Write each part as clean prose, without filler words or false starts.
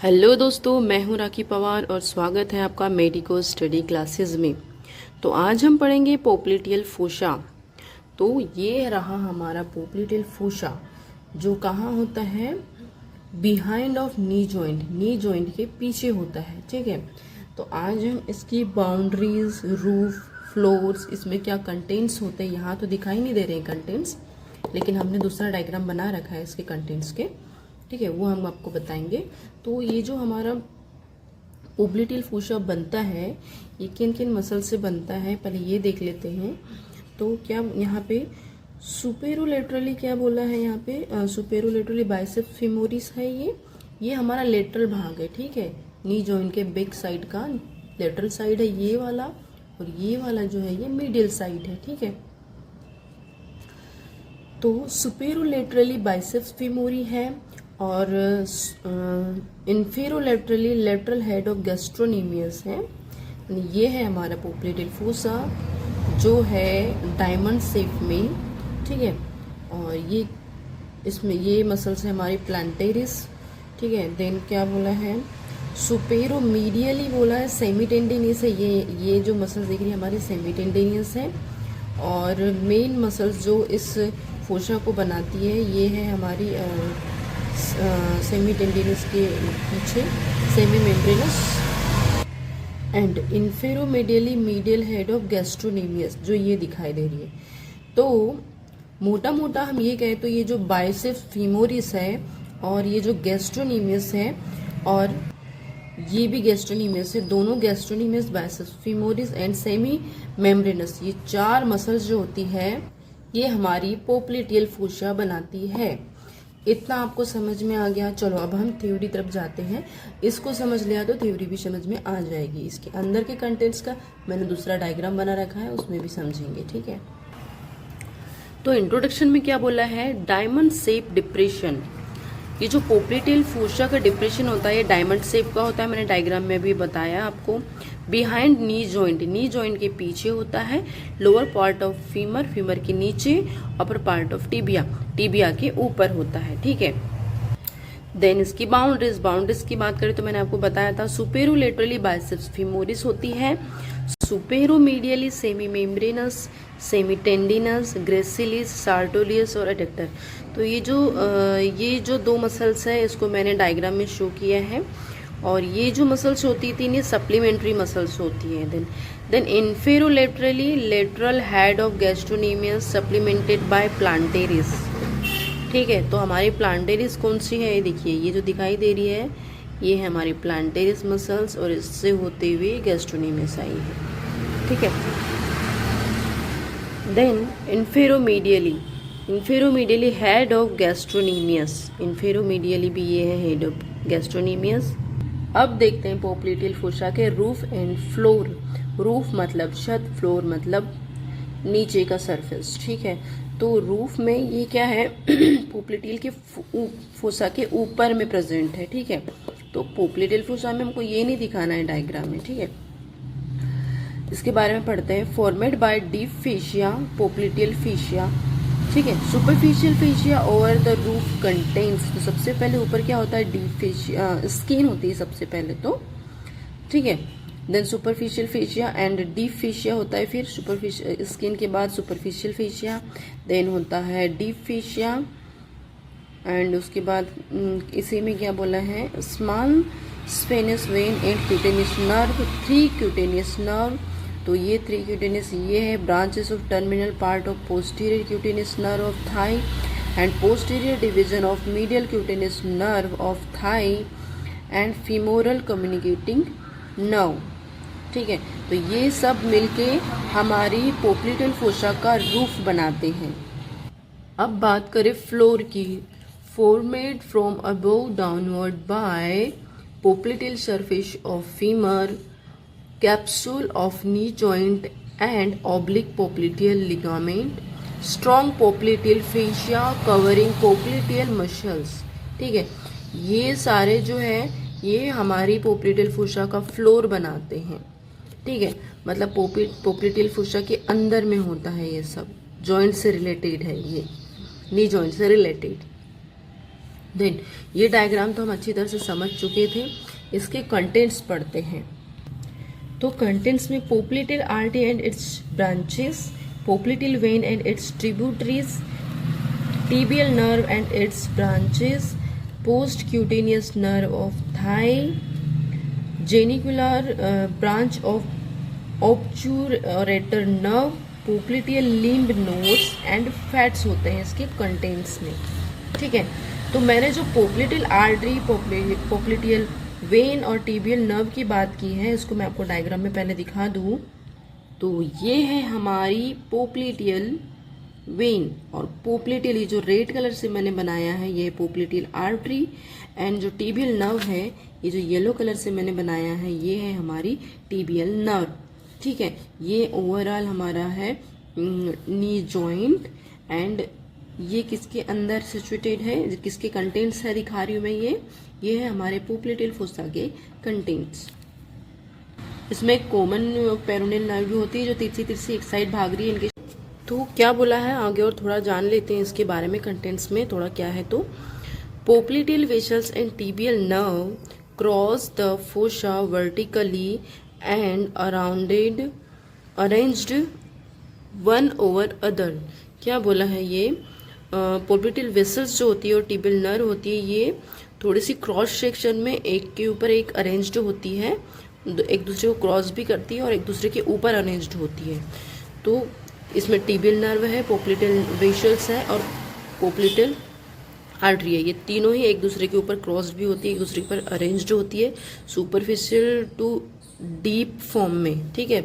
Hello दोस्तों, मैं हूं राखी पवार और स्वागत है आपका मेडिको स्टडी क्लासेस में। तो आज हम पढ़ेंगे पोप्लीटियल फोसा। तो ये रहा हमारा पोप्लीटियल फोसा जो कहाँ होता है, बिहाइंड ऑफ नी जॉइंट के पीछे होता है। ठीक है, तो आज हम इसकी बाउंड्रीज, रूफ, फ्लोर्स, इसमें क्या कंटेंट्स होते हैं, यहाँ तो दिखाई नहीं दे रहे हैं कंटेंट्स, लेकिन हमने दूसरा डायग्राम बना रखा है इसके कंटेंट्स के। ठीक है, वो हम आपको बताएंगे। तो ये जो हमारा पोप्लीटियल फोसा बनता है, ये किन किन मसल से बनता है पहले ये देख लेते हैं। तो क्या यहाँ पे सुपेरोलेटरली क्या बोला है, यहाँ पे सुपेरोलेटरली बाइसेप्स फेमोरिस है। ये हमारा लेटरल भाग है। ठीक है, नी जॉइंट के बैक साइड का लेटरल साइड है ये वाला, और ये वाला जो है ये मीडियल साइड है। ठीक है, तो सुपेरोलेटरली बाइसेप्स फेमोरी है और इन्फेरोलेटरली लेटरल हेड ऑफ गैस्ट्रोनीमियस है। ये है हमारा पोप्लीटियल फोसा जो है डायमंड शेप में। ठीक है, और ये इसमें ये मसल्स है हमारी प्लांटेरिस। ठीक है, देन क्या बोला है, सुपेरोमीडियली बोला है, सेमी टेंडिनियस है। ये जो मसल्स देख रही है हमारी सेमी टेंडिनियस है। और मेन मसल्स जो इस फोसा को बनाती है ये है हमारी सेमी टेंडिनस के पीछे semimembranosus and inferomedially medial head of gastrocnemius जो ये दिखाई दे रही है। तो मोटा मोटा हम ये कहें तो ये जो बाइसेप्स फीमोरिस है और ये जो गैस्ट्रोनीमियस है और ये भी गैस्ट्रोनीमियस है, दोनों gastrocnemius, biceps femoris and semi membranes, ये चार मसल्स जो होती है ये हमारी पोप्लीटियल फोसा बनाती है। इतना आपको समझ में आ गया। चलो अब हम थ्योरी तरफ जाते हैं। इसको समझ लिया तो थ्योरी भी समझ में आ जाएगी। इसके अंदर के कंटेंट्स का मैंने दूसरा डायग्राम बना रखा है, उसमें भी समझेंगे। ठीक है, तो इंट्रोडक्शन में क्या बोला है, डायमंड शेप डिप्रेशन। ये जो पोप्लीटियल फोसा का डिप्रेशन होता है ये डायमंड शेप का होता है, मैंने डायग्राम में भी बताया आपको। बिहाइंड नी जॉइंट के पीछे होता है, लोअर पार्ट ऑफ फीमर के नीचे, अपर पार्ट ऑफ टिबिया के ऊपर होता है। ठीक है, देन इसकी बाउंड्रीज की बात करें तो मैंने आपको बताया था, सुपेरोलेटरली बाइसेप्स फीमोरिस होती है, superomedially semimembranosus, semitendinosus, gracilis, sartorius और एडेक्टर। तो ये जो दो मसल्स है इसको मैंने डायग्राम में शो किया है। और ये जो मसल्स होती थी ये सप्लीमेंट्री मसल्स होती है। Then inferolaterally lateral head of gastrocnemius supplemented by plantaris. ठीक है, तो हमारी प्लांटेरिस कौन सी है, ये देखिए, ये जो दिखाई दे रही है ये है हमारी प्लांटेरिस मसल्स और इससे होते हुए गैस्ट्रोनीमियस आई है। ठीक है, देन इन्फेरोमीडियली हेड ऑफ गैस्ट्रोनीमियस, इन्फेरोमीडियली भी ये है हेड ऑफ गैस्ट्रोनीमियस। अब देखते हैं पोप्लीटियल फोसा के रूफ एंड फ्लोर। रूफ मतलब छत, फ्लोर मतलब नीचे का सरफेस। ठीक है, तो रूफ में ये क्या है, पोप्लीटियल के फोसा के ऊपर में प्रेजेंट है। ठीक है, तो पोप्लीटियल फोसा में हमको ये नहीं दिखाना है डायग्राम में। ठीक है, इसके बारे में पढ़ते हैं। Formed by deep fascia, popliteal fascia. ठीक है, superficial fascia over the roof contains. तो सबसे पहले ऊपर क्या होता है, डीप फेशिया, स्किन होती है सबसे पहले तो। ठीक है, then superficial fascia and deep fascia होता है, फिर सुपरफिशियल स्किन के बाद सुपरफिशियल फेशिया, देन होता है डीप फेशिया एंड उसके बाद इसी में क्या बोला है, small saphenous vein and cutaneous nerve, 3 cutaneous nerve. तो ये 3 क्यूटेनियस ये है branches of terminal part of posterior cutaneous nerve of thigh and posterior division of medial cutaneous nerve of thigh and femoral communicating nerve. ठीक है, तो ये सब मिलके हमारी पोप्लीटियल फोसा का रूफ बनाते हैं। अब बात करें फ्लोर की। Formed from above downward by popliteal surface of femur, capsule of knee joint and oblique popliteal ligament, strong popliteal fascia covering popliteal muscles। ठीक है, ये सारे जो है ये हमारी पोप्लीटियल फोसा का फ्लोर बनाते हैं। ठीक है, मतलब पोप्लीटियल फोसा के अंदर में होता है, ये सब जॉइंट से रिलेटेड है, ये नी जॉइंट से रिलेटेड। देन ये डायग्राम तो हम अच्छी तरह से समझ चुके थे, इसके कंटेंट्स पढ़ते हैं। तो कंटेंट्स में popliteal artery and its branches, popliteal vein and its tributaries, tibial nerve and its branches, postcutaneous nerve of thigh, genicular branch of obturator nerve, popliteal limb nodes and fats होते हैं इसके contents में। ठीक है, तो मैंने जो पोप्लेटेल आर्टरी, पोप्लेटियल वेन और टीबियल नर्व की बात की है, इसको मैं आपको डायग्राम में पहले दिखा दूँ। तो ये है हमारी पोप्लेटियल वेन और पोप्लेटियल, ये जो रेड कलर से मैंने बनाया है ये पोप्लेटियल आर्टरी, एंड जो टीबियल नर्व है ये जो येलो कलर से मैंने बनाया है ये है हमारी टीबियल नर्व। ठीक है, ये ओवरऑल हमारा है नी जॉइंट, एंड ये किसके अंदर सिचुएटेड है, किसके कंटेंट्स है दिखा रही हूँ मैं, ये है हमारे पोप्लेटियल फोसा के कंटेंट्स। इसमें एक कॉमन पेरोनियल नर्व भी होती है जो तिरछी तिरछी एक साइड भाग रही है इनके। तो क्या बोला है आगे और थोड़ा जान लेते हैं इसके बारे में, कंटेंट्स में थोड़ा क्या है। तो popliteal vessels and tibial nerve cross the fossa vertically and arranged one over other. क्या बोला है, ये पोप्लेटियल वेसल्स जो होती है और टीबियल नर्व होती है ये थोड़ी सी क्रॉस सेक्शन में एक के ऊपर एक अरेंज्ड होती है, एक दूसरे को क्रॉस भी करती है और एक दूसरे के ऊपर अरेंज्ड होती है। तो इसमें टीबियल नर्व है, पोप्लेटियल वेसल्स है और पोप्लेटियल आर्टरी है, ये तीनों ही एक दूसरे के ऊपर क्रॉस भी होती है, एक दूसरे के ऊपर अरेंज्ड होती है, सुपरफिशियल टू डीप फॉर्म में। ठीक है,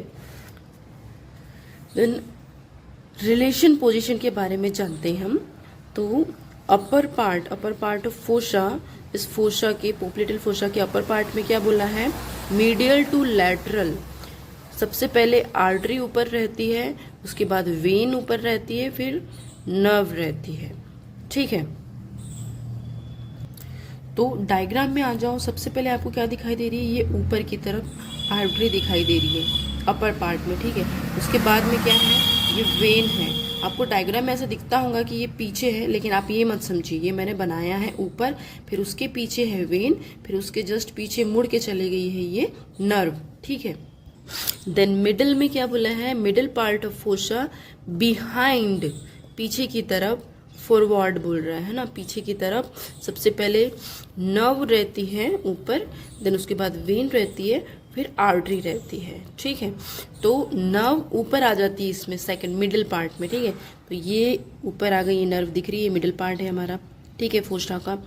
देन रिलेशन पोजीशन के बारे में जानते हैं हम। तो अपर पार्ट ऑफ फोसा, इस फोसा के पोप्लेटियल फोसा के अपर पार्ट में क्या बोला है, मीडियल टू लैटरल। सबसे पहले आर्टरी ऊपर रहती है, उसके बाद वेन ऊपर रहती है, फिर नर्व रहती है। ठीक है, तो डायग्राम में आ जाओ। सबसे पहले आपको क्या दिखाई दे रही है, ये ऊपर की तरफ आर्टरी दिखाई दे रही है अपर पार्ट में। ठीक है, उसके बाद में क्या है, ये वेन है। आपको डायग्राम में ऐसा दिखता होगा कि ये पीछे है, लेकिन आप ये मत समझिए, ये मैंने बनाया है ऊपर, फिर उसके पीछे है वेन, फिर उसके जस्ट पीछे मुड़ के चले गई है ये नर्व। ठीक है, देन मिडल में क्या बोला है, middle part of fossa behind, पीछे की तरफ, फॉरवर्ड बोल रहा है ना, पीछे की तरफ। सबसे पहले नर्व रहती है ऊपर, देन उसके बाद वेन रहती है, फिर आर्टरी रहती है। ठीक है, तो नर्व ऊपर आ जाती है इसमें सेकंड मिडिल पार्ट में। ठीक है, तो ये ऊपर आ गई, ये नर्व दिख रही है, मिडिल पार्ट है हमारा। ठीक है, फोसा का।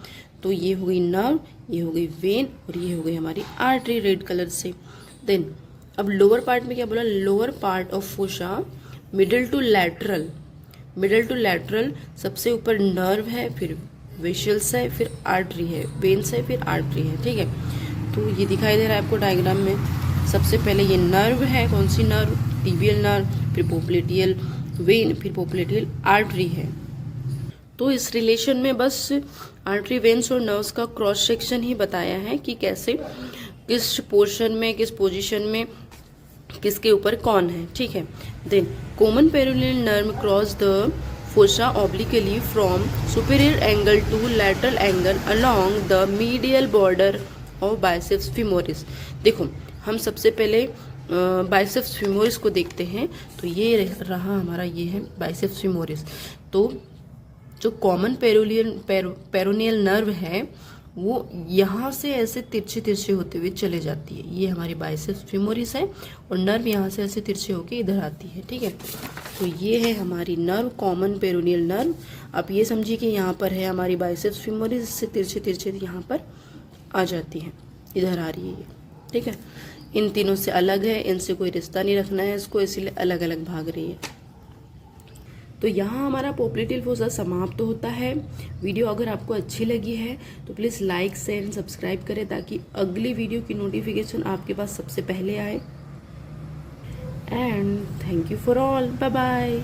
तो ये हो गई नर्व, ये हो गई वेन और ये हो गई हमारी आर्टरी रेड कलर से। देन अब लोअर पार्ट में क्या बोला, lower part of fossa middle to lateral, middle to lateral, सबसे ऊपर नर्व है, फिर वेसल्स है, फिर आर्टरी है, वेन्स है, फिर आर्टरी है। ठीक है, तो ये दिखाई दे रहा है आपको डायग्राम में। सबसे पहले ये नर्व है, कौन सी नर्व, टीबियल नर्व, फिर पोप्लेटियल वेन, फिर पोप्लेटियल आर्टरी है। तो इस रिलेशन में बस आर्टरी, वेन्स और नर्व्स का क्रॉस सेक्शन ही बताया है कि कैसे, किस पोर्शन में, किस पोजीशन में, किसके ऊपर कौन है। ठीक है, then common peroneal nerve cross the fossa obliquely from superior angle to lateral angle along the medial border of biceps femoris. देखो, हम सबसे पहले बाइसेप्स फीमोरिस को देखते हैं। तो ये रहा हमारा, ये है बाइसेप्स फीमोरिस। तो जो कॉमन पेरोनियल नर्व है वो यहाँ से ऐसे तिरछे तिरछे होते हुए चले जाती है, ये हमारी बाइसेप्स फीमोरिस है, और नर्व यहाँ से ऐसे तिरछे होके इधर आती है। ठीक है, तो ये है हमारी नर्व, कॉमन पेरोनियल नर्व। आप ये समझिए कि यहाँ पर है हमारी बाइसेप्स फीमोरिस, इससे तिरछे तिरछे यहाँ पर आ जाती है, इधर आ रही है ये। ठीक है, इन तीनों से अलग है, इनसे कोई रिश्ता नहीं रखना है इसको, इसीलिए अलग अलग भाग रही है। तो यहाँ हमारा पोप्लेटियल फोसा समाप्त होता है। वीडियो अगर आपको अच्छी लगी है तो please like, share and subscribe करें ताकि अगली वीडियो की नोटिफिकेशन आपके पास सबसे पहले आए। And thank you for all, bye bye.